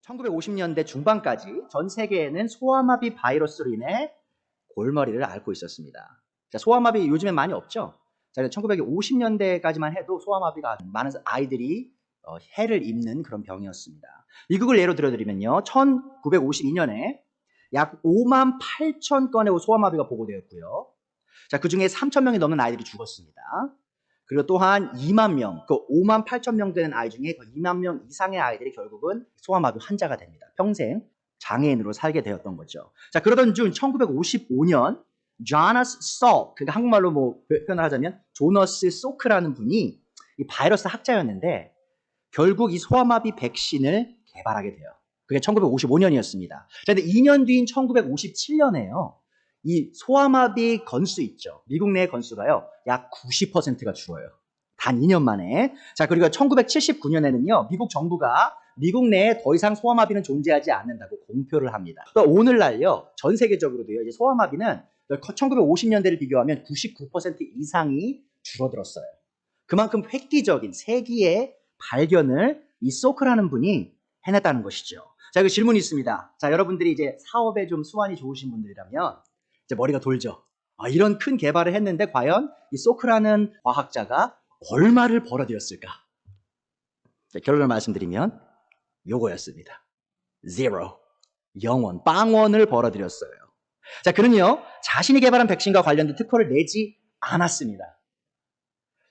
1950년대 중반까지 전 세계에는 소아마비 바이러스로 인해 골머리를 앓고 있었습니다. 자, 소아마비 요즘엔 많이 없죠? 자, 1950년대까지만 해도 소아마비가 많은 아이들이 해를 입는 그런 병이었습니다. 미국을 예로 들어드리면요. 1952년에 약 5만 8천 건의 소아마비가 보고되었고요. 자, 그 중에 3천 명이 넘는 아이들이 죽었습니다. 그리고 또한 2만 명, 그 5만 8천 명 되는 아이 중에 그 2만 명 이상의 아이들이 결국은 소아마비 환자가 됩니다. 평생 장애인으로 살게 되었던 거죠. 자, 그러던 중 1955년 조너스 석, 그러니까 한국말로 뭐 표현을 하자면 조너스 소크라는 분이 이 바이러스 학자였는데 결국 이 소아마비 백신을 개발하게 돼요. 그게 1955년이었습니다. 자, 근데 2년 뒤인 1957년에요. 이 소아마비 건수 있죠. 미국 내 건수가요. 약 90%가 줄어요. 단 2년 만에. 자, 그리고 1979년에는요. 미국 정부가 미국 내에 더 이상 소아마비는 존재하지 않는다고 공표를 합니다. 그러니까 오늘날요. 전 세계적으로도요. 이제 소아마비는 1950년대를 비교하면 99% 이상이 줄어들었어요. 그만큼 획기적인 세기의 발견을 이 소크라는 분이 해냈다는 것이죠. 자, 그 질문이 있습니다. 자, 여러분들이 이제 사업에 좀 수완이 좋으신 분들이라면 이제 머리가 돌죠. 아, 이런 큰 개발을 했는데 과연 이 소크라는 과학자가 얼마를 벌어들였을까? 자, 결론을 말씀드리면 요거였습니다. zero. 0원, 빵원을 벌어들였어요. 자, 그는요, 자신이 개발한 백신과 관련된 특허를 내지 않았습니다.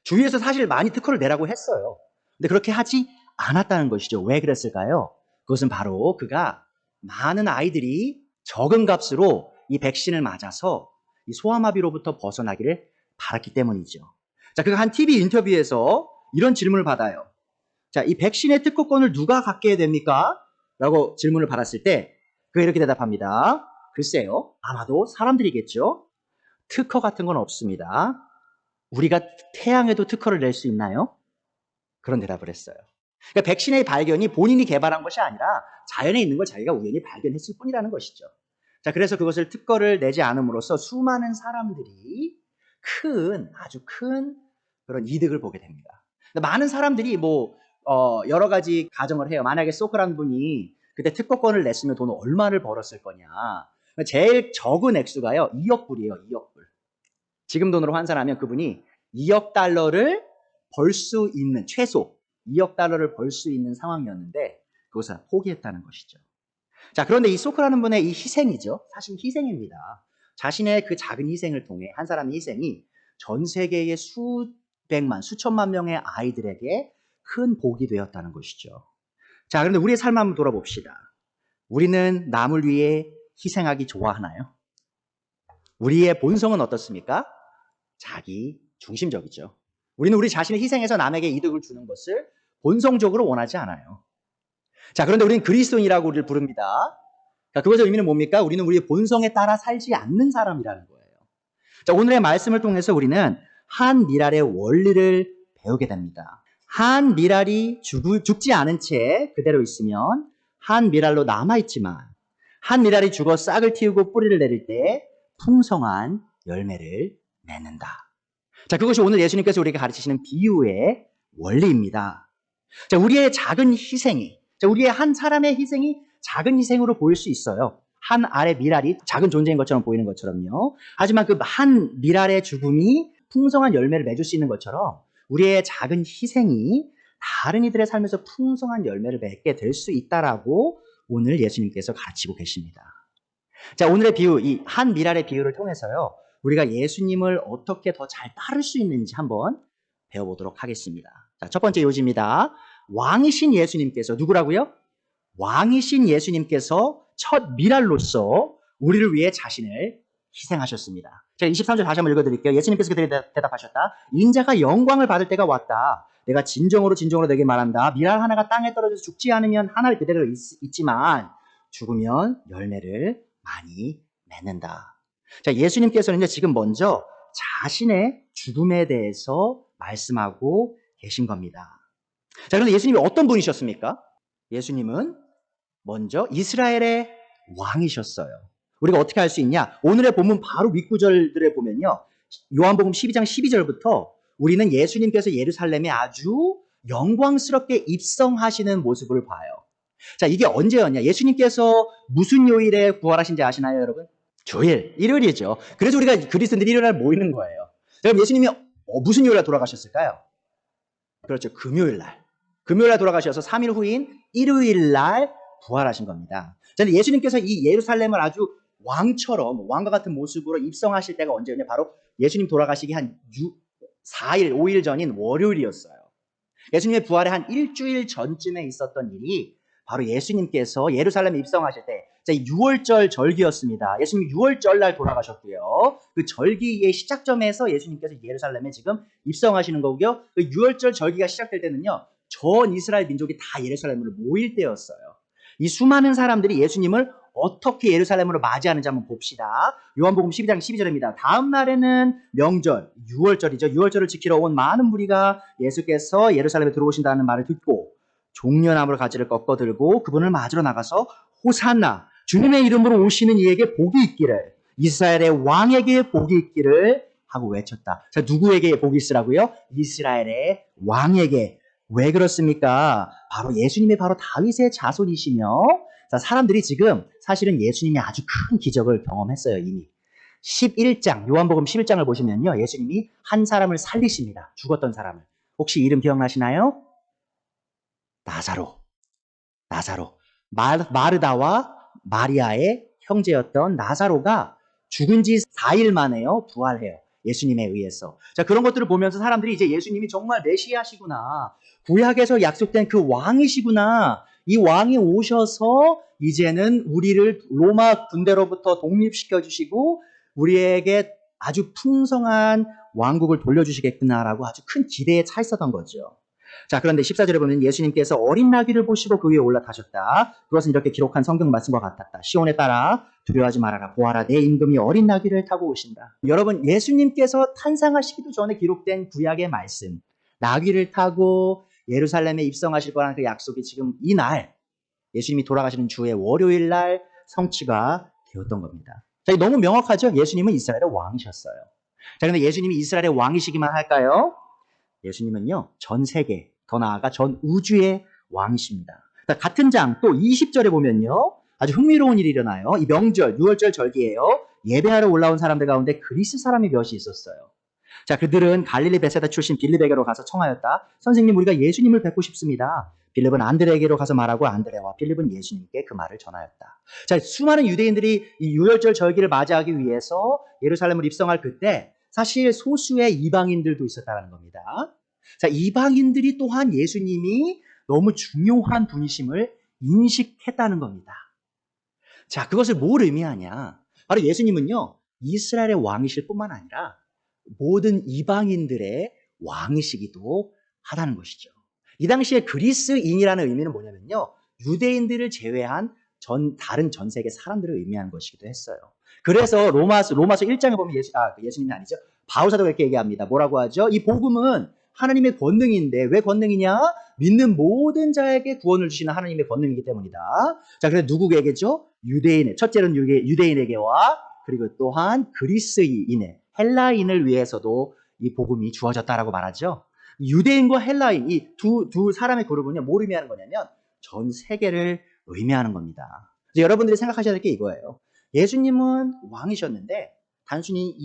주위에서 사실 많이 특허를 내라고 했어요. 근데 그렇게 하지 않았다는 것이죠. 왜 그랬을까요? 그것은 바로 그가 많은 아이들이 적은 값으로 이 백신을 맞아서 이 소아마비로부터 벗어나기를 바랐기 때문이죠. 자, 그가 한 TV 인터뷰에서 이런 질문을 받아요. 자, 이 백신의 특허권을 누가 갖게 됩니까? 라고 질문을 받았을 때 그가 이렇게 대답합니다. 글쎄요, 아마도 사람들이겠죠. 특허 같은 건 없습니다. 우리가 태양에도 특허를 낼 수 있나요? 그런 대답을 했어요. 그러니까 백신의 발견이 본인이 개발한 것이 아니라 자연에 있는 걸 자기가 우연히 발견했을 뿐이라는 것이죠. 자, 그래서 그것을 특허를 내지 않음으로써 수많은 사람들이 아주 큰 그런 이득을 보게 됩니다. 많은 사람들이 여러 가지 가정을 해요. 만약에 소크라는 분이 그때 특허권을 냈으면 돈을 얼마를 벌었을 거냐. 제일 적은 액수가요, 2억 불이에요, 2억 불. 지금 돈으로 환산하면 그분이 2억 달러를 벌 수 있는, 최소 2억 달러를 벌 수 있는 상황이었는데 그것을 포기했다는 것이죠. 자, 그런데 이 소크라는 분의 이 희생이죠. 사실 희생입니다. 자신의 그 작은 희생을 통해 한 사람의 희생이 전 세계의 수백만, 수천만 명의 아이들에게 큰 복이 되었다는 것이죠. 자, 그런데 우리의 삶을 한번 돌아봅시다. 우리는 남을 위해 희생하기 좋아하나요? 우리의 본성은 어떻습니까? 자기 중심적이죠. 우리는 우리 자신을 희생해서 남에게 이득을 주는 것을 본성적으로 원하지 않아요. 자, 그런데 우리는 그리스도인이라고 우리를 부릅니다. 자, 그것의 의미는 뭡니까? 우리는 우리의 본성에 따라 살지 않는 사람이라는 거예요. 자, 오늘의 말씀을 통해서 우리는 한 미랄의 원리를 배우게 됩니다. 한 미랄이 죽지 않은 채 그대로 있으면 한 미랄로 남아있지만 한 미랄이 죽어 싹을 틔우고 뿌리를 내릴 때 풍성한 열매를 맺는다. 자, 그것이 오늘 예수님께서 우리에게 가르치시는 비유의 원리입니다. 자, 우리의 작은 희생이, 우리의 한 사람의 희생이 작은 희생으로 보일 수 있어요. 한 알의 미랄이 작은 존재인 것처럼 보이는 것처럼요. 하지만 그 한 미랄의 죽음이 풍성한 열매를 맺을 수 있는 것처럼 우리의 작은 희생이 다른 이들의 삶에서 풍성한 열매를 맺게 될 수 있다라고 오늘 예수님께서 가르치고 계십니다. 자, 오늘의 비유, 이 한 미랄의 비유를 통해서요, 우리가 예수님을 어떻게 더 잘 따를 수 있는지 한번 배워보도록 하겠습니다. 자, 첫 번째 요지입니다. 왕이신 예수님께서, 누구라고요? 왕이신 예수님께서 첫 미랄로서 우리를 위해 자신을 희생하셨습니다. 제가 23절 다시 한번 읽어드릴게요. 예수님께서 그들에게 대답하셨다. 인자가 영광을 받을 때가 왔다. 내가 진정으로 내게 말한다. 미랄 하나가 땅에 떨어져서 죽지 않으면 하늘 그대로 있지만 죽으면 열매를 많이 맺는다. 자, 예수님께서는 이제 지금 먼저 자신의 죽음에 대해서 말씀하고 계신 겁니다. 자, 그런데 예수님이 어떤 분이셨습니까? 예수님은 먼저 이스라엘의 왕이셨어요. 우리가 어떻게 알 수 있냐? 오늘의 본문 바로 윗구절들에 보면요, 요한복음 12장 12절부터 우리는 예수님께서 예루살렘에 아주 영광스럽게 입성하시는 모습을 봐요. 자, 이게 언제였냐? 예수님께서 무슨 요일에 부활하신지 아시나요, 여러분? 주일, 일요일이죠. 그래서 우리가 그리스도인들이 일요일 날 모이는 거예요. 그럼 예수님이 무슨 요일에 돌아가셨을까요? 그렇죠. 금요일 날. 금요일 날 돌아가셔서 3일 후인 일요일 날 부활하신 겁니다. 자, 근데 예수님께서 이 예루살렘을 아주 왕처럼 왕과 같은 모습으로 입성하실 때가 언제였냐? 바로 예수님 돌아가시기 한 4일, 5일 전인 월요일이었어요. 예수님의 부활의 한 일주일 전쯤에 있었던 일이 바로 예수님께서 예루살렘에 입성하실 때 6월절 절기였습니다. 예수님이 6월절 날 돌아가셨고요. 그 절기의 시작점에서 예수님께서 예루살렘에 지금 입성하시는 거고요. 그 6월절 절기가 시작될 때는요. 전 이스라엘 민족이 다 예루살렘으로 모일 때였어요. 이 수많은 사람들이 예수님을 어떻게 예루살렘으로 맞이하는지 한번 봅시다. 요한복음 12장 12절입니다. 다음 날에는 명절, 6월절이죠. 6월절을 지키러 온 많은 무리가 예수께서 예루살렘에 들어오신다는 말을 듣고 종려나무로 가지를 꺾어 들고 그분을 맞으러 나가서 호산나, 주님의 이름으로 오시는 이에게 복이 있기를, 이스라엘의 왕에게 복이 있기를 하고 외쳤다. 자, 누구에게 복이 있으라고요? 이스라엘의 왕에게. 왜 그렇습니까? 바로 예수님이 바로 다윗의 자손이시며, 자, 사람들이 지금 사실은 예수님이 아주 큰 기적을 경험했어요, 이미. 11장, 요한복음 11장을 보시면요. 예수님이 한 사람을 살리십니다. 죽었던 사람을. 혹시 이름 기억나시나요? 나사로. 마르다와 마리아의 형제였던 나사로가 죽은 지 4일 만에요. 부활해요. 예수님에 의해서. 자, 그런 것들을 보면서 사람들이 이제 예수님이 정말 메시아시구나. 구약에서 약속된 그 왕이시구나. 이 왕이 오셔서 이제는 우리를 로마 군대로부터 독립시켜 주시고 우리에게 아주 풍성한 왕국을 돌려주시겠구나라고 아주 큰 기대에 차 있었던 거죠. 자, 그런데 14절에 보면 예수님께서 어린 나귀를 보시고 그 위에 올라타셨다. 그것은 이렇게 기록한 성경 말씀과 같았다. 시온에 따라 두려워하지 말아라. 보아라, 내 임금이 어린 나귀를 타고 오신다. 여러분, 예수님께서 탄생하시기도 전에 기록된 구약의 말씀, 나귀를 타고 예루살렘에 입성하실 거라는 그 약속이 지금 이날 예수님이 돌아가시는 주의 월요일 날 성취가 되었던 겁니다. 자, 너무 명확하죠? 예수님은 이스라엘의 왕이셨어요. 자, 그런데 예수님이 이스라엘의 왕이시기만 할까요? 예수님은요, 전 세계, 더 나아가 전 우주의 왕이십니다. 같은 장 또 20절에 보면요, 아주 흥미로운 일이 일어나요. 이 명절, 6월절 절기예요. 예배하러 올라온 사람들 가운데 그리스 사람이 몇이 있었어요. 자, 그들은 갈릴리 베세다 출신 빌립에게로 가서 청하였다. 선생님, 우리가 예수님을 뵙고 싶습니다. 빌립은 안드레에게로 가서 말하고 안드레와 빌립은 예수님께 그 말을 전하였다. 자, 수많은 유대인들이 이 6월절 절기를 맞이하기 위해서 예루살렘을 입성할 그때 사실 소수의 이방인들도 있었다는 겁니다. 자, 이방인들이 또한 예수님이 너무 중요한 분이심을 인식했다는 겁니다. 자, 그것을 뭘 의미하냐? 바로 예수님은요, 이스라엘의 왕이실 뿐만 아니라 모든 이방인들의 왕이시기도 하다는 것이죠. 이 당시에 그리스인이라는 의미는 뭐냐면요, 유대인들을 제외한 다른 전 세계 사람들을 의미하는 것이기도 했어요. 그래서 로마서 1장에 보면 예수님이 아니죠. 바울사도가 이렇게 얘기합니다. 뭐라고 하죠? 이 복음은 하나님의 권능인데 왜 권능이냐? 믿는 모든 자에게 구원을 주시는 하나님의 권능이기 때문이다. 자, 그래서 누구에게죠? 첫째는 유대인에게와 그리고 또한 그리스인의 헬라인을 위해서도 이 복음이 주어졌다라고 말하죠. 유대인과 헬라인 이 두 사람의 그룹은요, 뭘 의미하는 거냐면 전 세계를 의미하는 겁니다. 여러분들이 생각하셔야 될 게 이거예요. 예수님은 왕이셨는데 단순히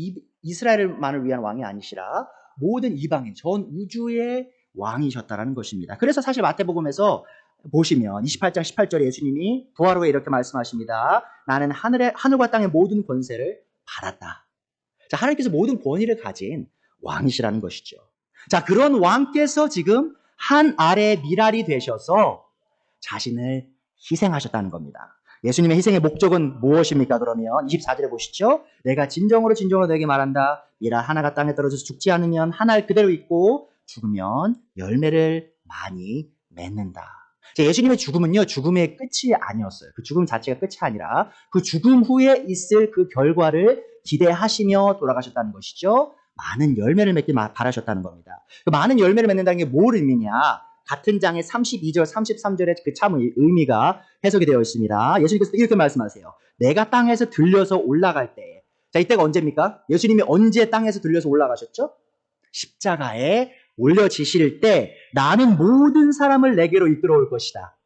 이스라엘만을 위한 왕이 아니시라 모든 이방인, 전 우주의 왕이셨다라는 것입니다. 그래서 사실 마태복음에서 보시면 28장 18절에 예수님이 부활 후에 이렇게 말씀하십니다. 나는 하늘과 땅의 모든 권세를 받았다. 자, 하나님께서 모든 권위를 가진 왕이시라는 것이죠. 자, 그런 왕께서 지금 한 알의 미랄이 되셔서 자신을 희생하셨다는 겁니다. 예수님의 희생의 목적은 무엇입니까? 그러면 24절에 보시죠. 내가 진정으로 너에게 말한다. 미랄 하나가 땅에 떨어져서 죽지 않으면 한 알 그대로 있고 죽으면 열매를 많이 맺는다. 자, 예수님의 죽음은요, 죽음의 끝이 아니었어요. 그 죽음 자체가 끝이 아니라 그 죽음 후에 있을 그 결과를 기대하시며 돌아가셨다는 것이죠. 많은 열매를 맺길 바라셨다는 겁니다. 그 많은 열매를 맺는다는 게 뭘 의미냐? 같은 장의 32절, 33절에 그 참 의미가 해석이 되어 있습니다. 예수님께서 이렇게 말씀하세요. 내가 땅에서 들려서 올라갈 때. 자, 이때가 언제입니까? 예수님이 언제 땅에서 들려서 올라가셨죠? 십자가에 올려지실 때 나는 모든 사람을 내게로 이끌어올 것이다.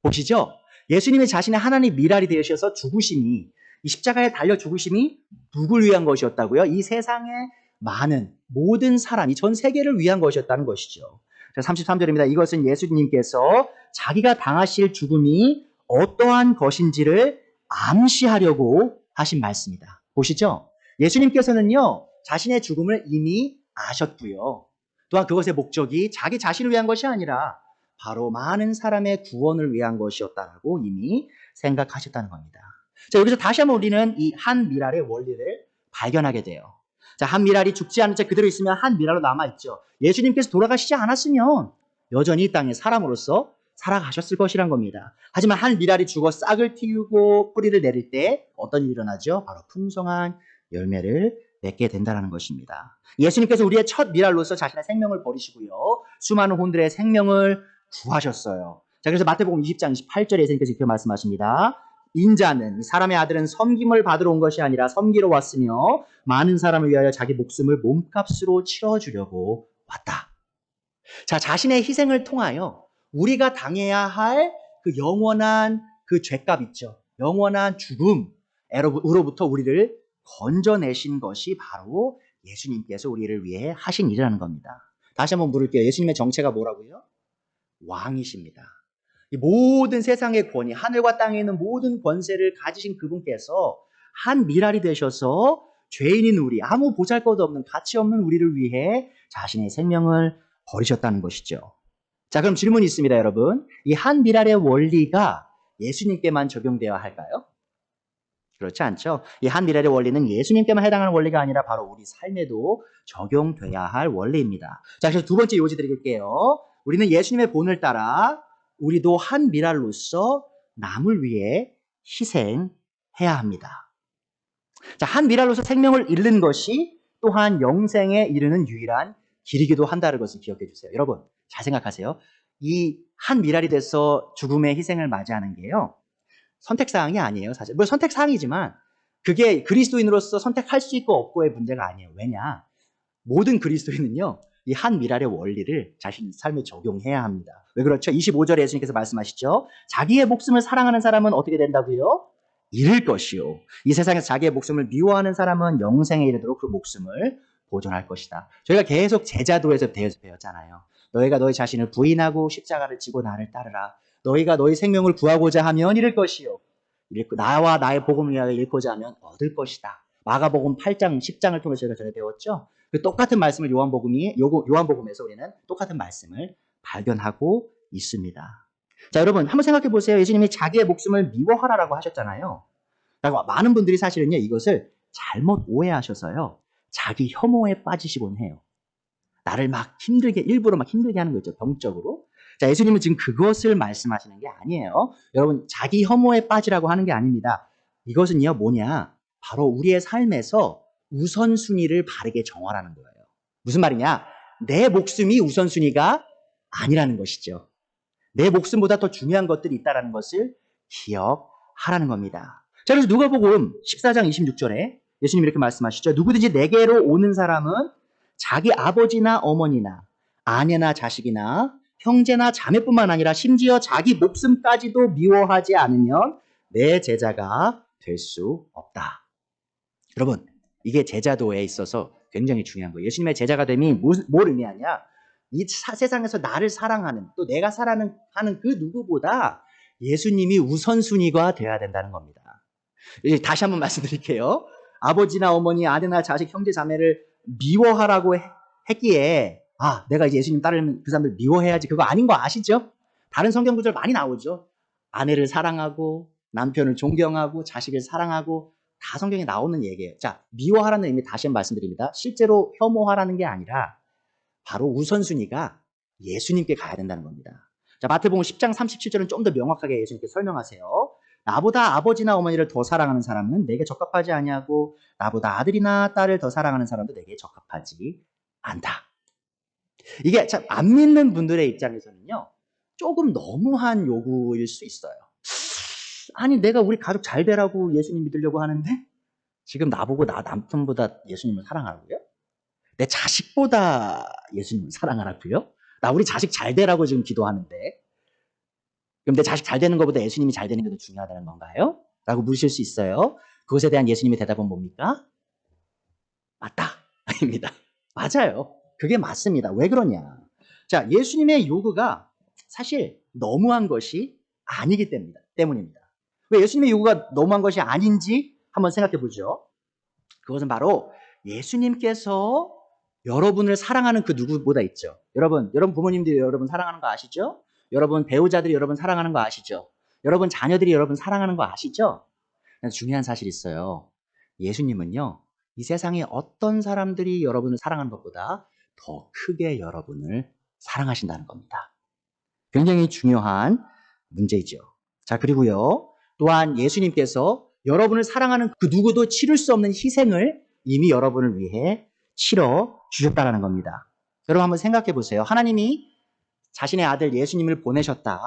보시죠? 예수님이 자신의 하나님 미랄이 되셔서 죽으심이, 이 십자가에 달려 죽으심이 누굴 위한 것이었다고요? 이 세상의 많은 모든 사람, 이 전 세계를 위한 것이었다는 것이죠. 33절입니다. 이것은 예수님께서 자기가 당하실 죽음이 어떠한 것인지를 암시하려고 하신 말씀이다. 보시죠? 예수님께서는요, 자신의 죽음을 이미 아셨고요. 또한 그것의 목적이 자기 자신을 위한 것이 아니라 바로 많은 사람의 구원을 위한 것이었다라고 이미 생각하셨다는 겁니다. 자, 여기서 다시 한번 우리는 이 한 미랄의 원리를 발견하게 돼요. 자, 한 미랄이 죽지 않은 채 그대로 있으면 한 미랄로 남아있죠. 예수님께서 돌아가시지 않았으면 여전히 이 땅에 사람으로서 살아가셨을 것이란 겁니다. 하지만 한 미랄이 죽어 싹을 틔우고 뿌리를 내릴 때 어떤 일이 일어나죠? 바로 풍성한 열매를 맺게 된다는 것입니다. 예수님께서 우리의 첫 미랄로서 자신의 생명을 버리시고요. 수많은 혼들의 생명을 구하셨어요. 자, 그래서 마태복음 20장 28절에 예수님께서 이렇게 말씀하십니다. 인자는, 사람의 아들은 섬김을 받으러 온 것이 아니라 섬기러 왔으며 많은 사람을 위하여 자기 목숨을 몸값으로 치러주려고 왔다. 자, 자신의 희생을 통하여 우리가 당해야 할 그 영원한 그 죄값 있죠. 영원한 죽음으로부터 우리를 건져내신 것이 바로 예수님께서 우리를 위해 하신 일이라는 겁니다. 다시 한번 물을게요. 예수님의 정체가 뭐라고요? 왕이십니다. 이 모든 세상의 권위, 하늘과 땅에 있는 모든 권세를 가지신 그분께서 한 미랄이 되셔서 죄인인 우리, 아무 보잘것없는 가치 없는 우리를 위해 자신의 생명을 버리셨다는 것이죠. 자, 그럼 질문이 있습니다, 여러분. 이 한 미랄의 원리가 예수님께만 적용되어야 할까요? 그렇지 않죠. 이 한 미랄의 원리는 예수님께만 해당하는 원리가 아니라 바로 우리 삶에도 적용돼야 할 원리입니다. 자, 그래서 두 번째 요지 드릴게요. 우리는 예수님의 본을 따라 우리도 한 미랄로서 남을 위해 희생해야 합니다. 자, 한 미랄로서 생명을 잃는 것이 또한 영생에 이르는 유일한 길이기도 한다는 것을 기억해 주세요. 여러분, 잘 생각하세요. 이 한 미랄이 돼서 죽음의 희생을 맞이하는 게요, 선택사항이 아니에요, 사실. 물론 선택사항이지만 그게 그리스도인으로서 선택할 수 있고 없고의 문제가 아니에요. 왜냐? 모든 그리스도인은요, 이 한 미랄의 원리를 자신 삶에 적용해야 합니다. 왜 그렇죠? 25절에 예수님께서 말씀하시죠. 자기의 목숨을 사랑하는 사람은 어떻게 된다고요? 잃을 것이요. 이 세상에서 자기의 목숨을 미워하는 사람은 영생에 이르도록 그 목숨을 보존할 것이다. 저희가 계속 제자도에서 배웠잖아요. 너희가 너희 자신을 부인하고 십자가를 지고 나를 따르라. 너희가 너희 생명을 구하고자 하면 잃을 것이요. 나와 나의 복음을 위하여 잃고자 하면 얻을 것이다. 마가복음 8장, 10장을 통해서 저희가 전에 배웠죠. 그 똑같은 말씀을 요한복음에서 우리는 똑같은 말씀을 발견하고 있습니다. 자, 여러분, 한번 생각해 보세요. 예수님이 자기의 목숨을 미워하라라고 하셨잖아요. 많은 분들이 사실은요, 이것을 잘못 오해하셔서요, 자기 혐오에 빠지시곤 해요. 나를 일부러 힘들게 하는 거죠, 병적으로. 자, 예수님은 지금 그것을 말씀하시는 게 아니에요. 여러분, 자기 혐오에 빠지라고 하는 게 아닙니다. 이것은요, 뭐냐? 바로 우리의 삶에서 우선순위를 바르게 정하라는 거예요. 무슨 말이냐? 내 목숨이 우선순위가 아니라는 것이죠. 내 목숨보다 더 중요한 것들이 있다는 것을 기억하라는 겁니다. 자, 그래서 누가복음 14장 26절에 예수님이 이렇게 말씀하시죠. 누구든지 내게로 오는 사람은 자기 아버지나 어머니나 아내나 자식이나 형제나 자매뿐만 아니라 심지어 자기 목숨까지도 미워하지 않으면 내 제자가 될 수 없다. 여러분, 이게 제자도에 있어서 굉장히 중요한 거예요. 예수님의 제자가 됨이 뭘 의미하냐? 이 세상에서 나를 사랑하는, 또 내가 사랑하는 그 누구보다 예수님이 우선순위가 돼야 된다는 겁니다. 다시 한번 말씀드릴게요. 아버지나 어머니, 아내나 자식, 형제, 자매를 미워하라고 했기에 내가 이제 예수님 따르면 그 사람들 미워해야지, 그거 아닌 거 아시죠? 다른 성경 구절 많이 나오죠. 아내를 사랑하고 남편을 존경하고 자식을 사랑하고 다 성경에 나오는 얘기예요. 자, 미워하라는 의미 다시 한번 말씀드립니다. 실제로 혐오하라는 게 아니라 바로 우선순위가 예수님께 가야 된다는 겁니다. 자, 마태복음 10장 37절은 좀 더 명확하게 예수님께 설명하세요. 나보다 아버지나 어머니를 더 사랑하는 사람은 내게 적합하지 아니하고 나보다 아들이나 딸을 더 사랑하는 사람도 내게 적합하지 않다. 이게 참 안 믿는 분들의 입장에서는요, 조금 너무한 요구일 수 있어요. 아니, 내가 우리 가족 잘 되라고 예수님 믿으려고 하는데 지금 나보고 나 남편보다 예수님을 사랑하라고요? 내 자식보다 예수님을 사랑하라고요? 나 우리 자식 잘 되라고 지금 기도하는데. 그럼 내 자식 잘 되는 것보다 예수님이 잘 되는 게 더 중요하다는 건가요? 라고 물으실 수 있어요. 그것에 대한 예수님의 대답은 뭡니까? 맞다. 아닙니다. 맞아요. 그게 맞습니다. 왜 그러냐? 자, 예수님의 요구가 사실 너무한 것이 아니기 때문입니다. 왜 예수님의 요구가 너무한 것이 아닌지 한번 생각해 보죠. 그것은 바로 예수님께서 여러분을 사랑하는 그 누구보다 있죠. 여러분 부모님들이 여러분 사랑하는 거 아시죠? 여러분 배우자들이 여러분 사랑하는 거 아시죠? 여러분 자녀들이 여러분 사랑하는 거 아시죠? 중요한 사실이 있어요. 예수님은요, 이 세상에 어떤 사람들이 여러분을 사랑하는 것보다 더 크게 여러분을 사랑하신다는 겁니다. 굉장히 중요한 문제이죠. 자, 그리고요, 또한 예수님께서 여러분을 사랑하는 그 누구도 치를 수 없는 희생을 이미 여러분을 위해 치러 주셨다는 겁니다. 여러분 한번 생각해 보세요. 하나님이 자신의 아들 예수님을 보내셨다.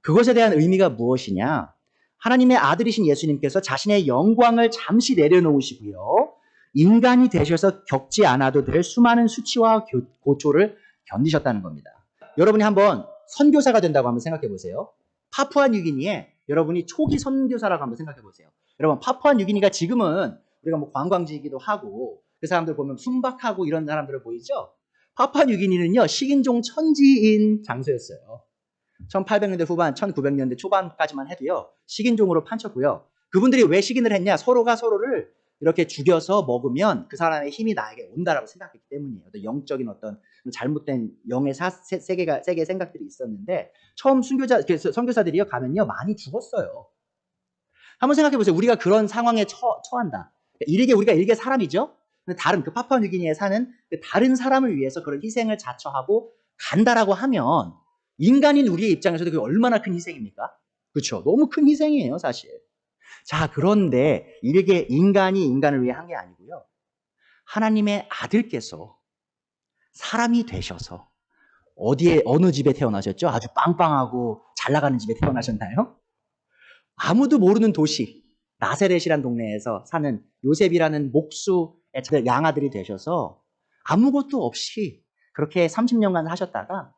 그것에 대한 의미가 무엇이냐? 하나님의 아들이신 예수님께서 자신의 영광을 잠시 내려놓으시고요. 인간이 되셔서 겪지 않아도 될 수많은 수치와 고초를 견디셨다는 겁니다. 여러분이 한번 선교사가 된다고 한번 생각해 보세요. 파푸아뉴기니에 여러분이 초기 선교사라고 한번 생각해 보세요. 여러분 파푸아뉴기니가 지금은 우리가 뭐 관광지이기도 하고 그 사람들 보면 순박하고 이런 사람들을 보이죠? 파푸아뉴기니는요 식인종 천지인 장소였어요. 1800년대 후반, 1900년대 초반까지만 해도요 식인종으로 판쳤고요. 그분들이 왜 식인을 했냐? 서로가 서로를 이렇게 죽여서 먹으면 그 사람의 힘이 나에게 온다라고 생각했기 때문이에요. 영적인 어떤 잘못된 영의 세계 생각들이 있었는데 처음 선교사들이요 가면요 많이 죽었어요. 한번 생각해 보세요. 우리가 그런 상황에 처한다. 우리가 일개 사람이죠. 다른 그 파푸아뉴기니에 사는 그 다른 사람을 위해서 그런 희생을 자처하고 간다라고 하면 인간인 우리의 입장에서도 그게 얼마나 큰 희생입니까? 그렇죠. 너무 큰 희생이에요, 사실. 자, 그런데 이게 인간이 인간을 위해 한 게 아니고요. 하나님의 아들께서 사람이 되셔서 어느 집에 태어나셨죠? 아주 빵빵하고 잘 나가는 집에 태어나셨나요? 아무도 모르는 도시 나세렛이라는 동네에서 사는 요셉이라는 목수의 양아들이 되셔서 아무것도 없이 그렇게 30년간 하셨다가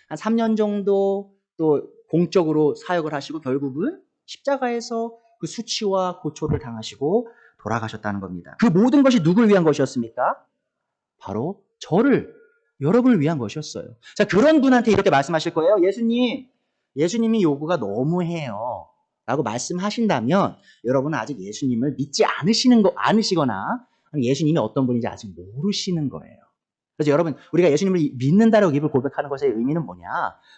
한 3년 정도 또 공적으로 사역을 하시고 결국은 십자가에서 그 수치와 고초를 당하시고 돌아가셨다는 겁니다. 그 모든 것이 누굴 위한 것이었습니까? 바로 여러분을 위한 것이었어요. 자, 그런 분한테 이렇게 말씀하실 거예요. 예수님이 요구가 너무해요. 라고 말씀하신다면 여러분은 아직 예수님을 믿지 않으시거나 예수님이 어떤 분인지 아직 모르시는 거예요. 그래서 여러분, 우리가 예수님을 믿는다라고 입을 고백하는 것의 의미는 뭐냐?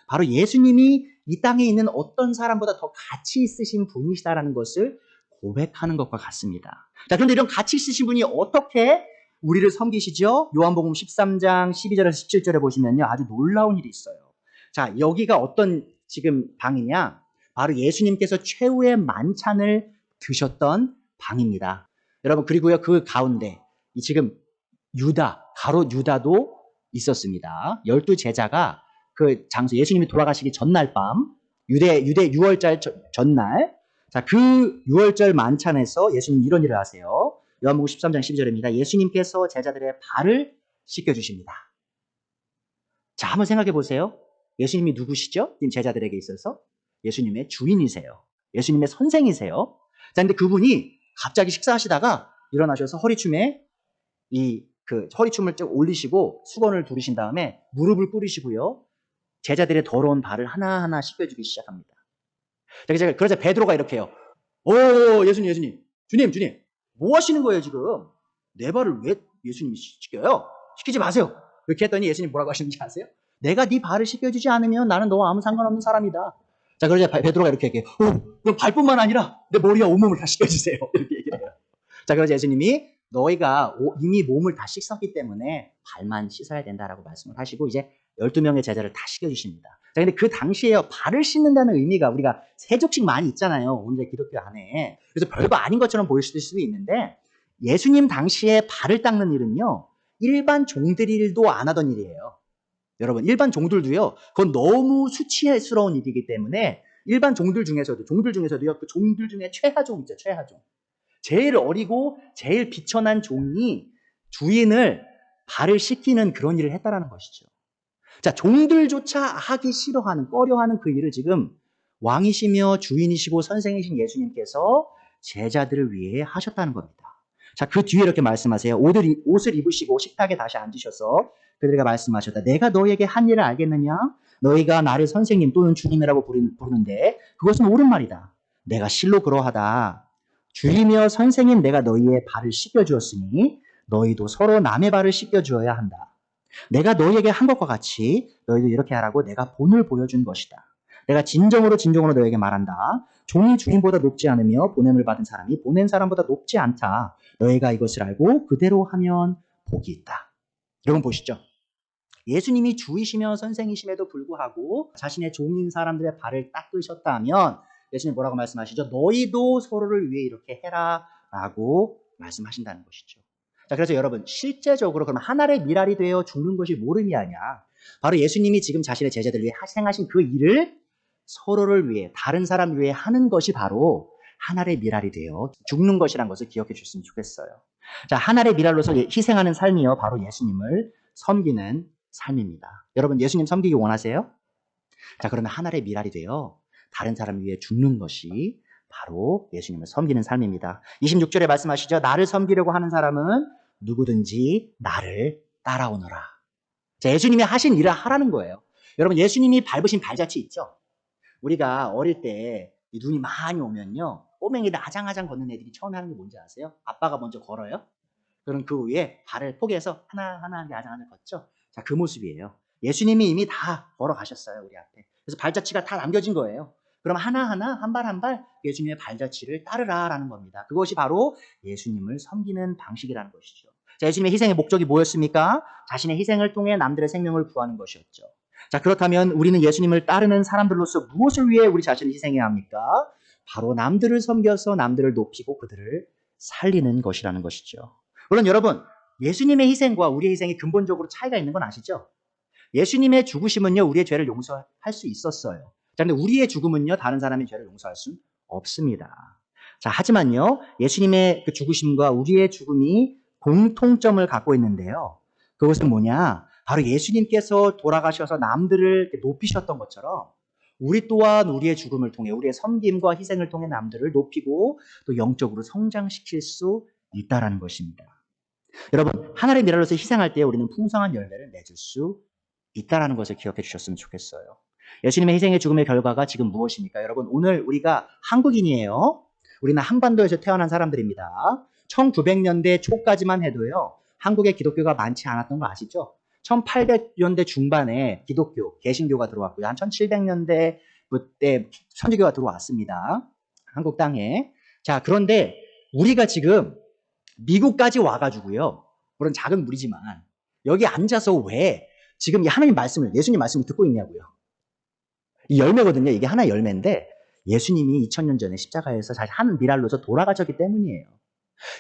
바로 예수님이 이 땅에 있는 어떤 사람보다 더 가치 있으신 분이시다라는 것을 고백하는 것과 같습니다. 자, 그런데 이런 가치 있으신 분이 어떻게 우리를 섬기시죠? 요한복음 13장 12절에서 17절에 보시면요. 아주 놀라운 일이 있어요. 자, 여기가 어떤 지금 방이냐? 바로 예수님께서 최후의 만찬을 드셨던 방입니다. 여러분, 그리고요, 그 가운데 지금 가롯 유다도 있었습니다. 12제자가 그 장소, 예수님이 돌아가시기 전날 밤, 유대 6월절 전날, 자, 그 6월절 만찬에서 예수님 이런 일을 하세요. 요한복음 13장 12절입니다. 예수님께서 제자들의 발을 씻겨주십니다. 자, 한번 생각해 보세요. 예수님이 누구시죠? 제자들에게 있어서 예수님의 주인이세요. 예수님의 선생이세요. 자, 근데 그분이 갑자기 식사하시다가 일어나셔서 허리춤을 쭉 올리시고 수건을 두르신 다음에 무릎을 꿇으시고요. 제자들의 더러운 발을 하나하나 씻겨주기 시작합니다. 그래서 베드로가 이렇게 해요. 예수님, 주님, 뭐 하시는 거예요, 지금? 내 발을 왜 예수님이 씻겨요? 시키지 마세요. 이렇게 했더니 예수님 뭐라고 하시는지 아세요? 내가 네 발을 씻겨주지 않으면 나는 너와 아무 상관없는 사람이다. 자, 그러자 베드로가 이렇게 얘기해요. 그럼 발뿐만 아니라 내 머리와 온몸을 다 씻겨주세요. 이렇게 얘기해요. 자, 그러자 예수님이 너희가 이미 몸을 다 씻었기 때문에 발만 씻어야 된다라고 말씀을 하시고 이제 12명의 제자를 다 씻겨주십니다. 자, 근데 그 당시에요, 발을 씻는다는 의미가 우리가 세족식 많이 있잖아요. 오늘 기독교 안에. 그래서 별거 아닌 것처럼 보일 수도 있는데 예수님 당시에 발을 닦는 일은요, 일반 종들도 안 하던 일이에요. 여러분, 일반 종들도요, 그건 너무 수치스러운 일이기 때문에 일반 종들 중에서도요, 그 종들 중에 최하종 있죠, 최하종. 제일 어리고 제일 비천한 종이 주인을 발을 씻기는 그런 일을 했다라는 것이죠. 자, 종들조차 하기 꺼려하는 그 일을 지금 왕이시며 주인이시고 선생이신 예수님께서 제자들을 위해 하셨다는 겁니다. 자, 그 뒤에 이렇게 말씀하세요. 옷을 입으시고 식탁에 다시 앉으셔서 그들에게 말씀하셨다. 내가 너희에게 한 일을 알겠느냐? 너희가 나를 선생님 또는 주님이라고 부르는데 그것은 옳은 말이다. 내가 실로 그러하다. 주이며 선생님 내가 너희의 발을 씻겨주었으니 너희도 서로 남의 발을 씻겨주어야 한다. 내가 너희에게 한 것과 같이 너희도 이렇게 하라고 내가 본을 보여준 것이다. 내가 진정으로 너희에게 말한다. 종이 주인보다 높지 않으며 보냄을 받은 사람이 보낸 사람보다 높지 않다. 너희가 이것을 알고 그대로 하면 복이 있다. 여러분 보시죠. 예수님이 주이시며 선생이심에도 불구하고 자신의 종인 사람들의 발을 닦으셨다면 예수님 뭐라고 말씀하시죠? 너희도 서로를 위해 이렇게 해라 라고 말씀하신다는 것이죠. 자, 그래서 여러분 실제적으로 그러면 한 알의 밀알이 되어 죽는 것이 뭘 의미하냐? 바로 예수님이 지금 자신의 제자들을 위해 행하신 그 일을 서로를 위해 다른 사람 위해 하는 것이 바로 한 알의 밀알이 되어 죽는 것이란 것을 기억해 주셨으면 좋겠어요. 자, 한 알의 밀알로서 희생하는 삶이요 바로 예수님을 섬기는 삶입니다. 여러분 예수님 섬기기 원하세요? 자, 그러면 한 알의 밀알이 되어 다른 사람 위해 죽는 것이 바로 예수님을 섬기는 삶입니다. 26절에 말씀하시죠. 나를 섬기려고 하는 사람은 누구든지 나를 따라오너라. 자, 예수님이 하신 일을 하라는 거예요. 여러분 예수님이 밟으신 발자취 있죠? 우리가 어릴 때 눈이 많이 오면요. 꼬맹이들 아장아장 걷는 애들이 처음에 하는 게 뭔지 아세요? 아빠가 먼저 걸어요. 그럼 그 위에 발을 포개서 하나하나 아장아장 걷죠? 자, 그 모습이에요. 예수님이 이미 다 걸어가셨어요. 우리 앞에. 그래서 발자취가 다 남겨진 거예요. 그럼 하나하나 한 발 한 발 예수님의 발자취를 따르라라는 겁니다. 그것이 바로 예수님을 섬기는 방식이라는 것이죠. 자, 예수님의 희생의 목적이 뭐였습니까? 자신의 희생을 통해 남들의 생명을 구하는 것이었죠. 자, 그렇다면 우리는 예수님을 따르는 사람들로서 무엇을 위해 우리 자신을 희생해야 합니까? 바로 남들을 섬겨서 남들을 높이고 그들을 살리는 것이라는 것이죠. 물론 여러분, 예수님의 희생과 우리의 희생이 근본적으로 차이가 있는 건 아시죠? 예수님의 죽으심은요, 우리의 죄를 용서할 수 있었어요. 자, 근데 우리의 죽음은요, 다른 사람의 죄를 용서할 수 없습니다. 자, 하지만요, 예수님의 그 죽으심과 우리의 죽음이 공통점을 갖고 있는데요. 그것은 뭐냐? 바로 예수님께서 돌아가셔서 남들을 높이셨던 것처럼 우리 또한 우리의 죽음을 통해 우리의 섬김과 희생을 통해 남들을 높이고 또 영적으로 성장시킬 수 있다라는 것입니다. 여러분, 하나의 미랄로서 희생할 때 우리는 풍성한 열매를 맺을 수 있다라는 것을 기억해 주셨으면 좋겠어요. 예수님의 희생의 죽음의 결과가 지금 무엇입니까? 여러분, 오늘 우리가 한국인이에요. 우리는 한반도에서 태어난 사람들입니다. 1900년대 초까지만 해도요. 한국에 기독교가 많지 않았던 거 아시죠? 1800년대 중반에 기독교, 개신교가 들어왔고요. 한 1700년대 그때 천주교가 들어왔습니다. 한국 땅에. 자, 그런데 우리가 지금 미국까지 와가지고요. 물론 작은 무리지만 여기 앉아서 왜 지금 이 하나님 말씀을, 예수님 말씀을 듣고 있냐고요. 이 열매거든요. 이게 하나의 열매인데 예수님이 2000년 전에 십자가에서 한 미랄로서 돌아가셨기 때문이에요.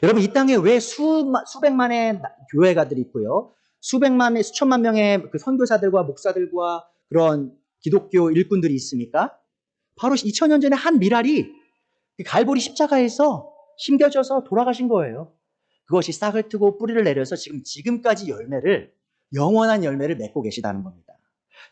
여러분, 이 땅에 왜 수백만의 교회가들이 있고요. 수천만 명의 그 선교사들과 목사들과 그런 기독교 일꾼들이 있습니까? 바로 2000년 전에 한 미랄이 갈보리 십자가에서 심겨져서 돌아가신 거예요. 그것이 싹을 트고 뿌리를 내려서 지금까지 영원한 열매를 맺고 계시다는 겁니다.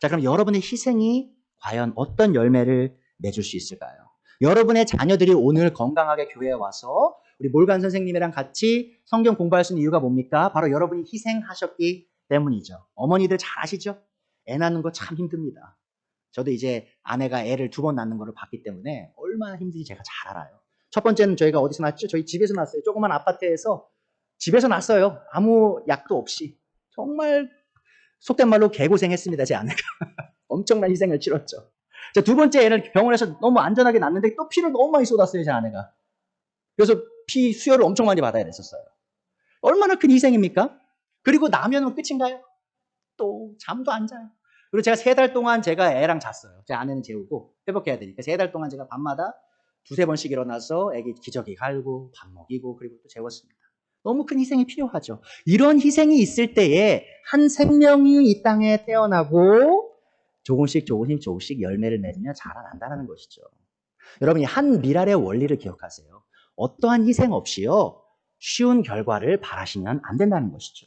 자, 그럼 여러분의 희생이 과연 어떤 열매를 맺을 수 있을까요? 여러분의 자녀들이 오늘 건강하게 교회에 와서 우리 몰간 선생님이랑 같이 성경 공부할 수 있는 이유가 뭡니까? 바로 여러분이 희생하셨기 때문이죠. 어머니들 잘 아시죠? 애 낳는 거 참 힘듭니다. 저도 이제 아내가 애를 2번 낳는 거를 봤기 때문에 얼마나 힘든지 제가 잘 알아요. 첫 번째는 저희가 어디서 낳았죠? 저희 집에서 낳았어요. 조그만 아파트에서 집에서 낳았어요. 아무 약도 없이. 정말 속된 말로 개고생했습니다. 제 아내가. 엄청난 희생을 치렀죠. 자, 2번째 애를 병원에서 너무 안전하게 낳는데 또 피를 너무 많이 쏟았어요. 제 아내가. 그래서 피 수혈을 엄청 많이 받아야 됐었어요. 얼마나 큰 희생입니까? 그리고 나면은 끝인가요? 또 잠도 안 자요. 그리고 제가 3달 동안 제가 애랑 잤어요. 제 아내는 재우고 회복해야 되니까 3달 동안 제가 밤마다 2-3번씩 일어나서 애기 기저귀 갈고 밥 먹이고 그리고 또 재웠습니다. 너무 큰 희생이 필요하죠. 이런 희생이 있을 때에 한 생명이 이 땅에 태어나고 조금씩 열매를 맺으며 자라난다는 것이죠. 여러분이 한 미랄의 원리를 기억하세요. 어떠한 희생 없이요. 쉬운 결과를 바라시면 안 된다는 것이죠.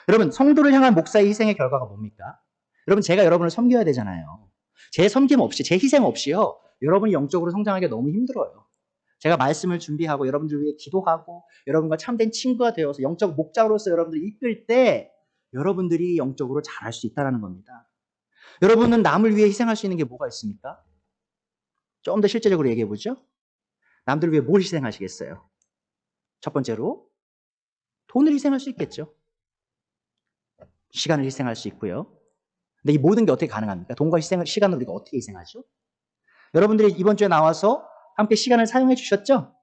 여러분, 성도를 향한 목사의 희생의 결과가 뭡니까? 여러분, 제가 여러분을 섬겨야 되잖아요. 제 섬김 없이, 제 희생 없이요. 여러분이 영적으로 성장하기가 너무 힘들어요. 제가 말씀을 준비하고 여러분들 위해 기도하고 여러분과 참된 친구가 되어서 영적 목자로서 여러분들을 이끌 때 여러분들이 영적으로 잘할 수 있다는 겁니다. 여러분은 남을 위해 희생할 수 있는 게 뭐가 있습니까? 좀 더 실제적으로 얘기해 보죠. 남들을 위해 뭘 희생하시겠어요? 첫 번째로 돈을 희생할 수 있겠죠. 시간을 희생할 수 있고요. 근데 이 모든 게 어떻게 가능합니까? 돈과 시간을 우리가 어떻게 희생하죠? 여러분들이 이번 주에 나와서 함께 시간을 사용해 주셨죠?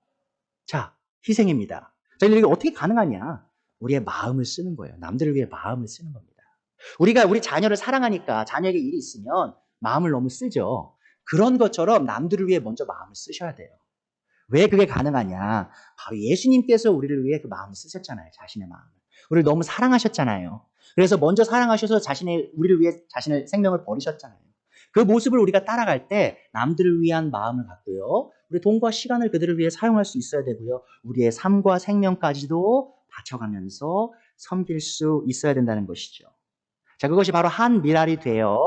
자, 희생입니다. 자, 이게 어떻게 가능하냐? 우리의 마음을 쓰는 거예요. 남들을 위해 마음을 쓰는 겁니다. 우리가 우리 자녀를 사랑하니까 자녀에게 일이 있으면 마음을 너무 쓰죠. 그런 것처럼 남들을 위해 먼저 마음을 쓰셔야 돼요. 왜 그게 가능하냐? 바로 예수님께서 우리를 위해 그 마음을 쓰셨잖아요. 자신의 마음을. 우리를 너무 사랑하셨잖아요. 그래서 먼저 사랑하셔서 우리를 위해 자신의 생명을 버리셨잖아요. 그 모습을 우리가 따라갈 때 남들을 위한 마음을 갖고요. 우리 돈과 시간을 그들을 위해 사용할 수 있어야 되고요. 우리의 삶과 생명까지도 바쳐가면서 섬길 수 있어야 된다는 것이죠. 자, 그것이 바로 한 미랄이 되어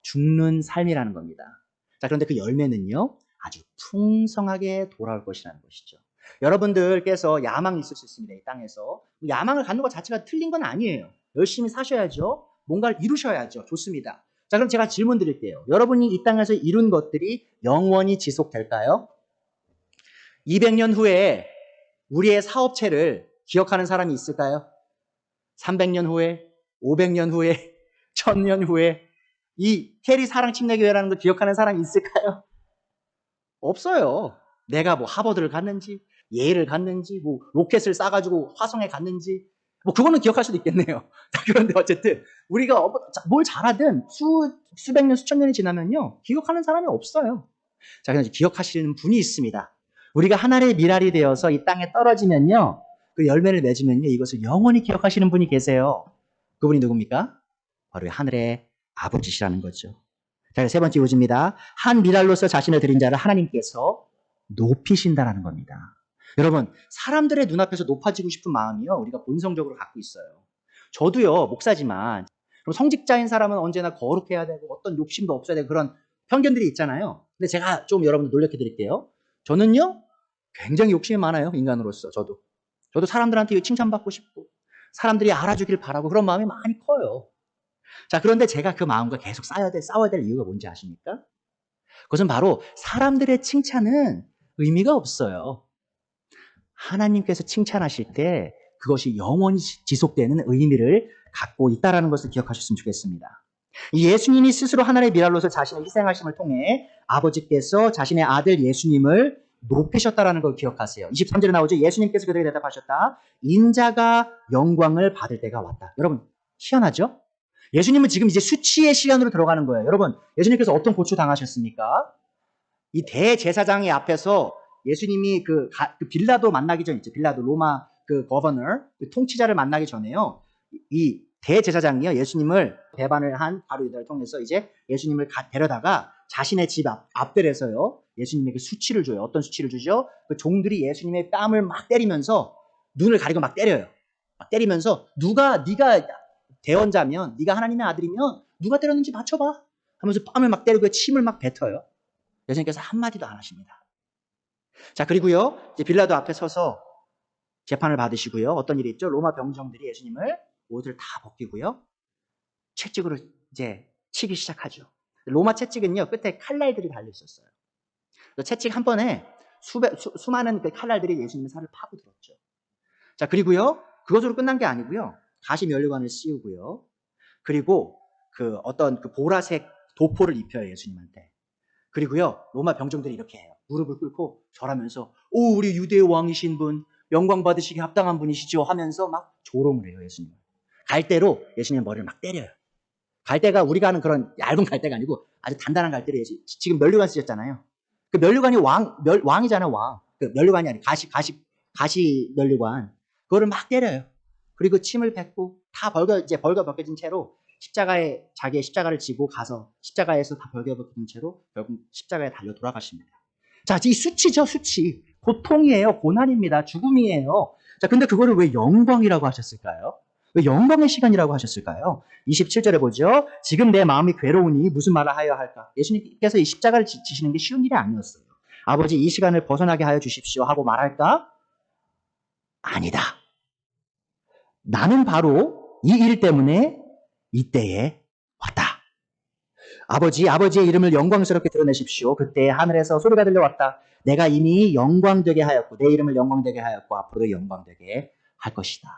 죽는 삶이라는 겁니다. 자, 그런데 그 열매는요, 아주 풍성하게 돌아올 것이라는 것이죠. 여러분들께서 야망이 있을 수 있습니다. 이 땅에서. 야망을 갖는 것 자체가 틀린 건 아니에요. 열심히 사셔야죠. 뭔가를 이루셔야죠. 좋습니다. 자, 그럼 제가 질문 드릴게요. 여러분이 이 땅에서 이룬 것들이 영원히 지속될까요? 200년 후에 우리의 사업체를 기억하는 사람이 있을까요? 300년 후에, 500년 후에, 1000년 후에 이 테리 사랑 침례교회라는 걸 기억하는 사람이 있을까요? 없어요. 내가 뭐 하버드를 갔는지, 예일을 갔는지, 뭐 로켓을 쏴가지고 화성에 갔는지, 뭐 그거는 기억할 수도 있겠네요. 그런데 어쨌든 우리가 뭘 잘하든 수백 년, 수천 년이 지나면요, 기억하는 사람이 없어요. 자, 그런데 기억하시는 분이 있습니다. 우리가 하나의 미랄이 되어서 이 땅에 떨어지면요, 그 열매를 맺으면요, 이것을 영원히 기억하시는 분이 계세요. 그분이 누굽니까? 바로 하늘의 아버지시라는 거죠. 자, 세 번째 요지입니다. 한 미랄로서 자신을 드린 자를 하나님께서 높이신다라는 겁니다. 여러분, 사람들의 눈앞에서 높아지고 싶은 마음이요, 우리가 본성적으로 갖고 있어요. 저도요, 목사지만 성직자인 사람은 언제나 거룩해야 되고 어떤 욕심도 없어야 되고 그런 편견들이 있잖아요. 근데 제가 좀 여러분들 놀래켜 드릴게요. 저는요, 굉장히 욕심이 많아요, 인간으로서. 저도 사람들한테 칭찬받고 싶고 사람들이 알아주길 바라고 그런 마음이 많이 커요. 자, 그런데 제가 그 마음과 계속 싸워야 될 이유가 뭔지 아십니까? 그것은 바로 사람들의 칭찬은 의미가 없어요. 하나님께서 칭찬하실 때 그것이 영원히 지속되는 의미를 갖고 있다는 것을 기억하셨으면 좋겠습니다. 예수님이 스스로 하나님의 미랄로서 자신을 희생하심을 통해 아버지께서 자신의 아들 예수님을 높이셨다는 걸 기억하세요. 23절에 나오죠. 예수님께서 그들에게 대답하셨다. 인자가 영광을 받을 때가 왔다. 여러분, 희한하죠? 예수님은 지금 이제 수치의 시간으로 들어가는 거예요. 여러분, 예수님께서 어떤 고초 당하셨습니까? 이 대제사장의 앞에서 예수님이 그 빌라도 만나기 전 있죠. 빌라도 로마 그 거버너, 그 통치자를 만나기 전에요. 이 대제사장이요, 예수님을 배반을 한 바로 유다를 통해서 이제 예수님을 데려다가 자신의 집 앞들에서요, 예수님에게 수치를 줘요. 어떤 수치를 주죠? 그 종들이 예수님의 뺨을 막 때리면서 눈을 가리고 막 때려요. 막 때리면서 네가 대원자면, 네가 하나님의 아들이면 누가 때렸는지 맞춰봐 하면서 뺨을 막 때리고 침을 막 뱉어요. 예수님께서 한마디도 안 하십니다. 자, 그리고요, 이제 빌라도 앞에 서서 재판을 받으시고요. 어떤 일이 있죠? 로마 병정들이 예수님을 옷을 다 벗기고요, 채찍으로 이제 치기 시작하죠. 로마 채찍은요, 끝에 칼날들이 달려 있었어요. 채찍 한 번에 수많은 그 칼날들이 예수님의 살을 파고들었죠. 자, 그리고요, 그것으로 끝난 게 아니고요, 가시 면류관을 씌우고요, 그리고 어떤 보라색 도포를 입혀요, 예수님한테. 그리고요, 로마 병정들이 이렇게 해요. 무릎을 꿇고 절하면서, 오, 우리 유대의 왕이신 분, 영광 받으시기 합당한 분이시죠 하면서 막 조롱을 해요, 예수님을. 갈대로 예수님 머리를 막 때려요. 갈대가 우리가 하는 그런 얇은 갈대가 아니고 아주 단단한 갈대로 지금 면류관 쓰셨잖아요. 그 면류관이 왕이잖아요, 왕. 그 면류관이 아니라 가시 면류관. 그거를 막 때려요. 그리고 침을 뱉고 다 벌거 벗겨진 채로 자기의 십자가를 지고 가서 십자가에서 다 벌거 벗겨진 채로 결국 십자가에 달려 돌아가십니다. 자, 이 수치죠, 수치. 고통이에요, 고난입니다, 죽음이에요. 자, 근데 그거를 왜 영광이라고 하셨을까요? 왜 영광의 시간이라고 하셨을까요? 27절에 보죠. 지금 내 마음이 괴로우니 무슨 말을 하여야 할까? 예수님께서 이 십자가를 지시는 게 쉬운 일이 아니었어요. 아버지 이 시간을 벗어나게 하여 주십시오 하고 말할까? 아니다. 나는 바로 이 일 때문에 이때에 왔다. 아버지의 이름을 영광스럽게 드러내십시오. 그때 하늘에서 소리가 들려왔다. 내가 이미 영광되게 하였고 내 이름을 영광되게 하였고 앞으로도 영광되게 할 것이다.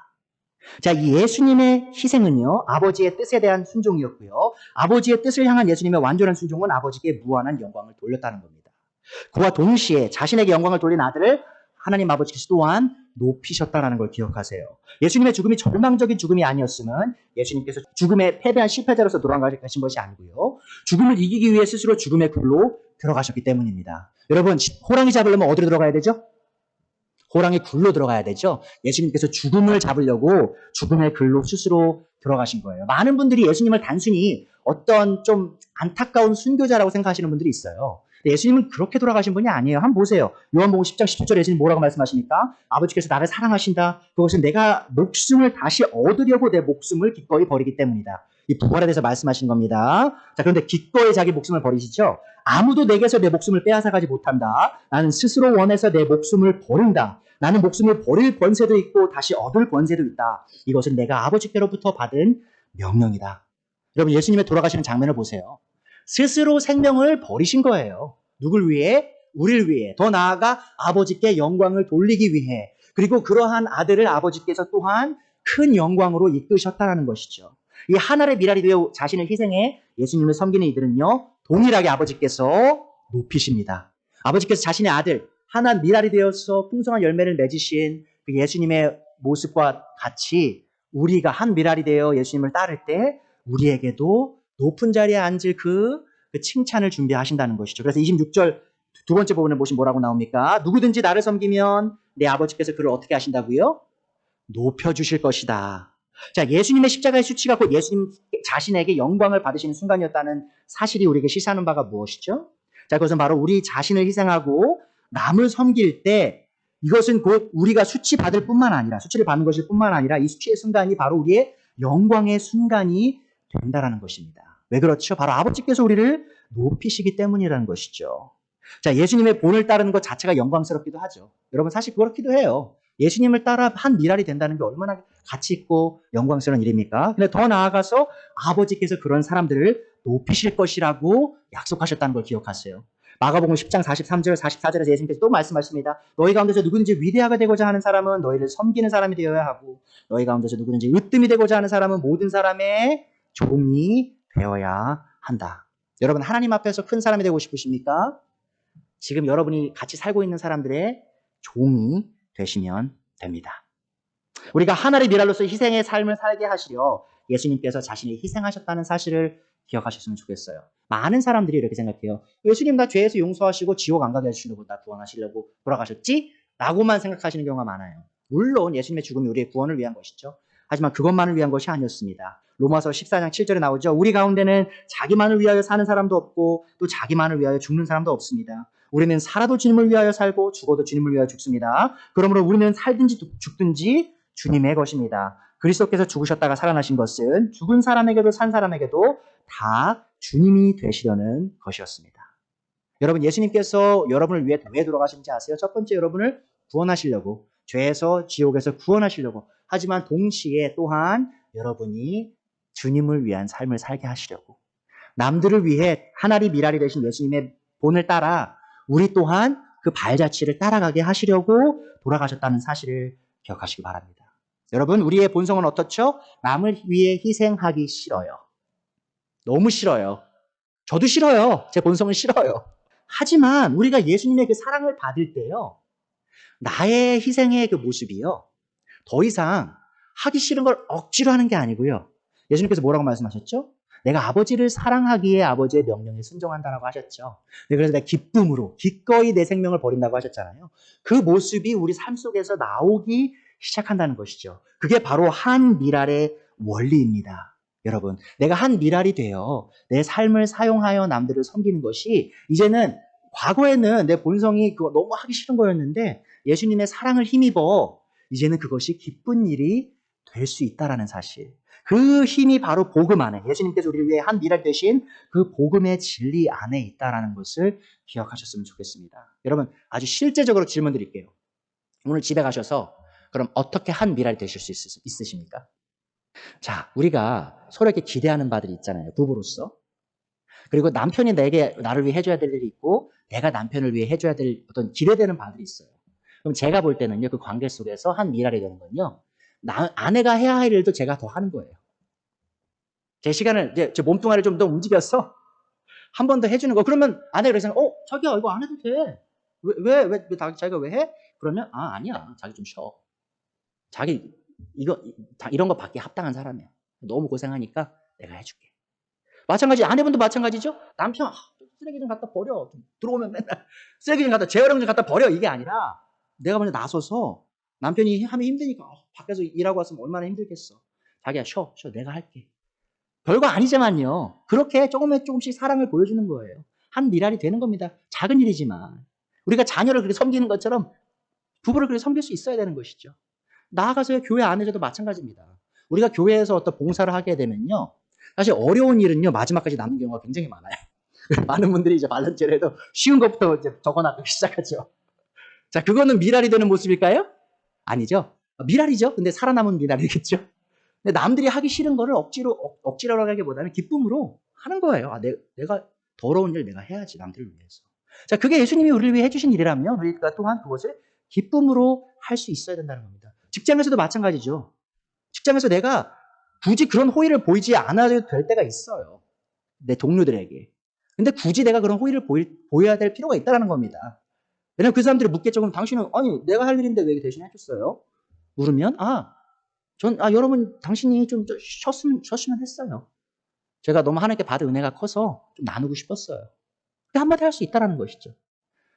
자, 이 예수님의 희생은요, 아버지의 뜻에 대한 순종이었고요. 아버지의 뜻을 향한 예수님의 완전한 순종은 아버지께 무한한 영광을 돌렸다는 겁니다. 그와 동시에 자신에게 영광을 돌린 아들을 하나님 아버지께서 또한 높이셨다는 걸 기억하세요. 예수님의 죽음이 절망적인 죽음이 아니었으면 예수님께서 죽음에 패배한 실패자로서 돌아가신 것이 아니고요. 죽음을 이기기 위해 스스로 죽음의 굴로 들어가셨기 때문입니다. 여러분, 호랑이 잡으려면 어디로 들어가야 되죠? 호랑이 굴로 들어가야 되죠. 예수님께서 죽음을 잡으려고 죽음의 글로 스스로 들어가신 거예요. 많은 분들이 예수님을 단순히 어떤 좀 안타까운 순교자라고 생각하시는 분들이 있어요. 예수님은 그렇게 돌아가신 분이 아니에요. 한번 보세요. 요한복음 10장 17절에 예수님 뭐라고 말씀하십니까? 아버지께서 나를 사랑하신다. 그것은 내가 목숨을 다시 얻으려고 내 목숨을 기꺼이 버리기 때문이다. 이 부활에 대해서 말씀하신 겁니다. 자, 그런데 기꺼이 자기 목숨을 버리시죠? 아무도 내게서 내 목숨을 빼앗아가지 못한다. 나는 스스로 원해서 내 목숨을 버린다. 나는 목숨을 버릴 권세도 있고 다시 얻을 권세도 있다. 이것은 내가 아버지께로부터 받은 명령이다. 여러분, 예수님의 돌아가시는 장면을 보세요. 스스로 생명을 버리신 거예요. 누굴 위해? 우리를 위해. 더 나아가 아버지께 영광을 돌리기 위해. 그리고 그러한 아들을 아버지께서 또한 큰 영광으로 이끄셨다는 것이죠. 이 하늘의 미랄이 되어 자신을 희생해 예수님을 섬기는 이들은요, 동일하게 아버지께서 높이십니다. 아버지께서 자신의 아들, 하나 미랄이 되어서 풍성한 열매를 맺으신 그 예수님의 모습과 같이 우리가 한 미랄이 되어 예수님을 따를 때 우리에게도 높은 자리에 앉을 그 칭찬을 준비하신다는 것이죠. 그래서 26절 두 번째 부분에 보시면 뭐라고 나옵니까? 누구든지 나를 섬기면 내 아버지께서 그를 어떻게 하신다고요? 높여주실 것이다. 자, 예수님의 십자가의 수치가 곧 예수님 자신에게 영광을 받으시는 순간이었다는 사실이 우리에게 시사하는 바가 무엇이죠? 자, 그것은 바로 우리 자신을 희생하고 남을 섬길 때 이것은 곧 우리가 수치를 받는 것일 뿐만 아니라 이 수치의 순간이 바로 우리의 영광의 순간이 된다는 것입니다. 왜 그렇죠? 바로 아버지께서 우리를 높이시기 때문이라는 것이죠. 자, 예수님의 본을 따르는 것 자체가 영광스럽기도 하죠. 여러분, 사실 그렇기도 해요. 예수님을 따라 한 미랄이 된다는 게 얼마나 가치 있고 영광스러운 일입니까? 근데 더 나아가서 아버지께서 그런 사람들을 높이실 것이라고 약속하셨다는 걸 기억하세요. 마가복음 10장 43절, 44절에서 예수님께서 또 말씀하십니다. 너희 가운데서 누구든지 위대하게 되고자 하는 사람은 너희를 섬기는 사람이 되어야 하고 너희 가운데서 누구든지 으뜸이 되고자 하는 사람은 모든 사람의 종이 되어야 한다. 여러분, 하나님 앞에서 큰 사람이 되고 싶으십니까? 지금 여러분이 같이 살고 있는 사람들의 종이 되시면 됩니다. 우리가 하나의 미랄로서 희생의 삶을 살게 하시려 예수님께서 자신이 희생하셨다는 사실을 기억하셨으면 좋겠어요. 많은 사람들이 이렇게 생각해요. 예수님 나 죄에서 용서하시고 지옥 안 가게 해주시려고 나 구원하시려고 돌아가셨지? 라고만 생각하시는 경우가 많아요. 물론 예수님의 죽음이 우리의 구원을 위한 것이죠. 하지만 그것만을 위한 것이 아니었습니다. 로마서 14장 7절에 나오죠. 우리 가운데는 자기만을 위하여 사는 사람도 없고 또 자기만을 위하여 죽는 사람도 없습니다. 우리는 살아도 주님을 위하여 살고 죽어도 주님을 위하여 죽습니다. 그러므로 우리는 살든지 죽든지 주님의 것입니다. 그리스도께서 죽으셨다가 살아나신 것은 죽은 사람에게도 산 사람에게도 다 주님이 되시려는 것이었습니다. 여러분, 예수님께서 여러분을 위해 왜 돌아가신지 아세요? 첫 번째, 여러분을 구원하시려고, 죄에서 지옥에서 구원하시려고. 하지만 동시에 또한 여러분이 주님을 위한 삶을 살게 하시려고, 남들을 위해 하나리 미랄이 되신 예수님의 본을 따라 우리 또한 그 발자취를 따라가게 하시려고 돌아가셨다는 사실을 기억하시기 바랍니다. 여러분, 우리의 본성은 어떻죠? 남을 위해 희생하기 싫어요. 너무 싫어요. 저도 싫어요. 제 본성은 싫어요. 하지만 우리가 예수님의 그 사랑을 받을 때요, 나의 희생의 그 모습이요, 더 이상 하기 싫은 걸 억지로 하는 게 아니고요. 예수님께서 뭐라고 말씀하셨죠? 내가 아버지를 사랑하기에 아버지의 명령에 순종한다라고 하셨죠. 그래서 내가 기쁨으로 기꺼이 내 생명을 버린다고 하셨잖아요. 그 모습이 우리 삶 속에서 나오기 시작한다는 것이죠. 그게 바로 한 미랄의 원리입니다. 여러분, 내가 한 미랄이 되어 내 삶을 사용하여 남들을 섬기는 것이 이제는, 과거에는 내 본성이 그거 너무 하기 싫은 거였는데 예수님의 사랑을 힘입어 이제는 그것이 기쁜 일이 될 수 있다라는 사실. 그 힘이 바로 복음 안에, 예수님께서 우리를 위해 한 미랄 되신 그 복음의 진리 안에 있다라는 것을 기억하셨으면 좋겠습니다. 여러분, 아주 실제적으로 질문 드릴게요. 오늘 집에 가셔서 그럼 어떻게 한 미랄이 되실 수 있으십니까? 자, 우리가 서로에게 기대하는 바들이 있잖아요. 부부로서. 그리고 남편이 나를 위해 해줘야 될 일이 있고 내가 남편을 위해 해줘야 될 어떤 기대되는 바들이 있어요. 그럼 제가 볼 때는요, 그 관계 속에서 한 미랄이 되는 건요, 아내가 해야 할 일도 제가 더 하는 거예요. 제 시간을, 제 몸뚱아리를 좀 더 움직여서 한 번 더 해주는 거. 그러면 아내가 그래서, 자기야, 이거 안 해도 돼. 자기가 왜 해? 그러면, 아니야. 자기 좀 쉬어. 자기, 이런 거 받기에 합당한 사람이야. 너무 고생하니까 내가 해줄게. 마찬가지, 아내분도 마찬가지죠? 남편, 쓰레기 좀 갖다 버려. 들어오면 맨날 쓰레기 좀 재활용 좀 갖다 버려. 이게 아니라 내가 먼저 나서서 남편이 하면 힘드니까 밖에서 일하고 왔으면 얼마나 힘들겠어. 자기야, 쉬어. 내가 할게. 별거 아니지만요. 그렇게 조금씩 사랑을 보여주는 거예요. 한 미랄이 되는 겁니다. 작은 일이지만. 우리가 자녀를 그렇게 섬기는 것처럼 부부를 그렇게 섬길 수 있어야 되는 것이죠. 나아가서 교회 안에서도 마찬가지입니다. 우리가 교회에서 어떤 봉사를 하게 되면요. 사실 어려운 일은요, 마지막까지 남는 경우가 굉장히 많아요. 많은 분들이 이제 발렌티어를 해도 쉬운 것부터 이제 적어놨기 시작하죠. 자, 그거는 미랄이 되는 모습일까요? 아니죠. 미랄이죠. 근데 살아남은 미랄이겠죠. 근데 남들이 하기 싫은 거를 억지로 하기보다는 기쁨으로 하는 거예요. 내가 더러운 일 내가 해야지, 남들을 위해서. 자, 그게 예수님이 우리를 위해 해주신 일이라면 우리가 또한 그것을 기쁨으로 할 수 있어야 된다는 겁니다. 직장에서도 마찬가지죠. 직장에서 내가 굳이 그런 호의를 보이지 않아도 될 때가 있어요. 내 동료들에게. 근데 굳이 내가 그런 호의를 보여야 될 필요가 있다는 겁니다. 왜냐면 그 사람들이 묻겠죠. 그럼 당신은, 아니, 내가 할 일인데 왜 대신 해줬어요? 물으면, 여러분, 당신이 좀 쉬었으면 했어요. 제가 너무 하나님께 받은 은혜가 커서 좀 나누고 싶었어요. 한마디 할 수 있다는 것이죠.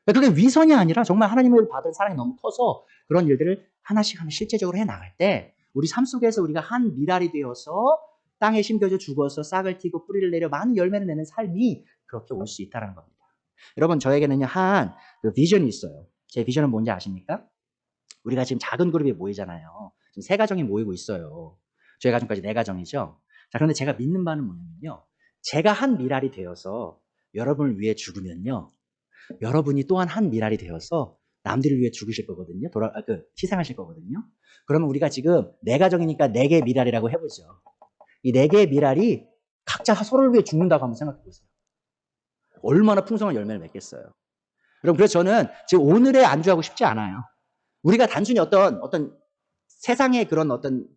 그게 위선이 아니라 정말 하나님을 받은 사랑이 너무 커서 그런 일들을 하나씩 실제적으로 해 나갈 때 우리 삶 속에서 우리가 한 미랄이 되어서 땅에 심겨져 죽어서 싹을 틔고 뿌리를 내려 많은 열매를 내는 삶이 그렇게 올 수 있다는 겁니다. 여러분, 저에게는요, 그 비전이 있어요. 제 비전은 뭔지 아십니까? 우리가 지금 작은 그룹이 모이잖아요. 지금 3가정이 모이고 있어요. 저희 가정까지 4가정이죠. 자, 그런데 제가 믿는 바는 뭐냐면요. 제가 한 미랄이 되어서 여러분을 위해 죽으면요. 여러분이 또한 한 미랄이 되어서 남들을 위해 죽으실 거거든요. 희생하실 거거든요. 그러면 우리가 지금 4가정이니까 4개의 미랄이라고 해보죠. 이 4개의 미랄이 각자 서로를 위해 죽는다고 한번 생각해 보세요. 얼마나 풍성한 열매를 맺겠어요. 여러분, 그래서 저는 지금 오늘에 안주하고 싶지 않아요. 우리가 단순히 어떤 세상의 그런 어떤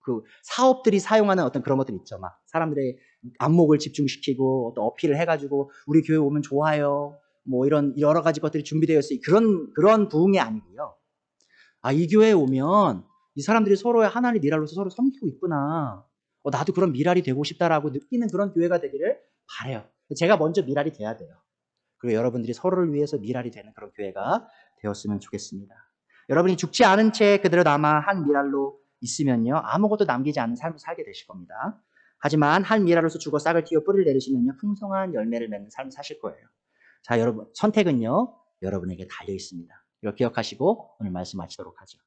그 사업들이 사용하는 어떤 그런 것들 있죠. 막 사람들의 안목을 집중시키고 어떤 어필을 해가지고 우리 교회 오면 좋아요. 뭐 이런 여러 가지 것들이 준비되어 있어요. 그런 부흥이 아니고요. 이 교회에 오면 이 사람들이 서로의 하나님 미랄로서 서로 섬기고 있구나. 나도 그런 미랄이 되고 싶다라고 느끼는 그런 교회가 되기를 바라요. 제가 먼저 미랄이 돼야 돼요. 그리고 여러분들이 서로를 위해서 미랄이 되는 그런 교회가 되었으면 좋겠습니다. 여러분이 죽지 않은 채 그대로 남아 한 미랄로 있으면요, 아무것도 남기지 않는 삶을 살게 되실 겁니다. 하지만 한 미랄로서 죽어 싹을 틔워 뿌리를 내리시면요, 풍성한 열매를 맺는 삶을 사실 거예요. 자, 여러분, 선택은요, 여러분에게 달려 있습니다. 이걸 기억하시고 오늘 말씀 마치도록 하죠.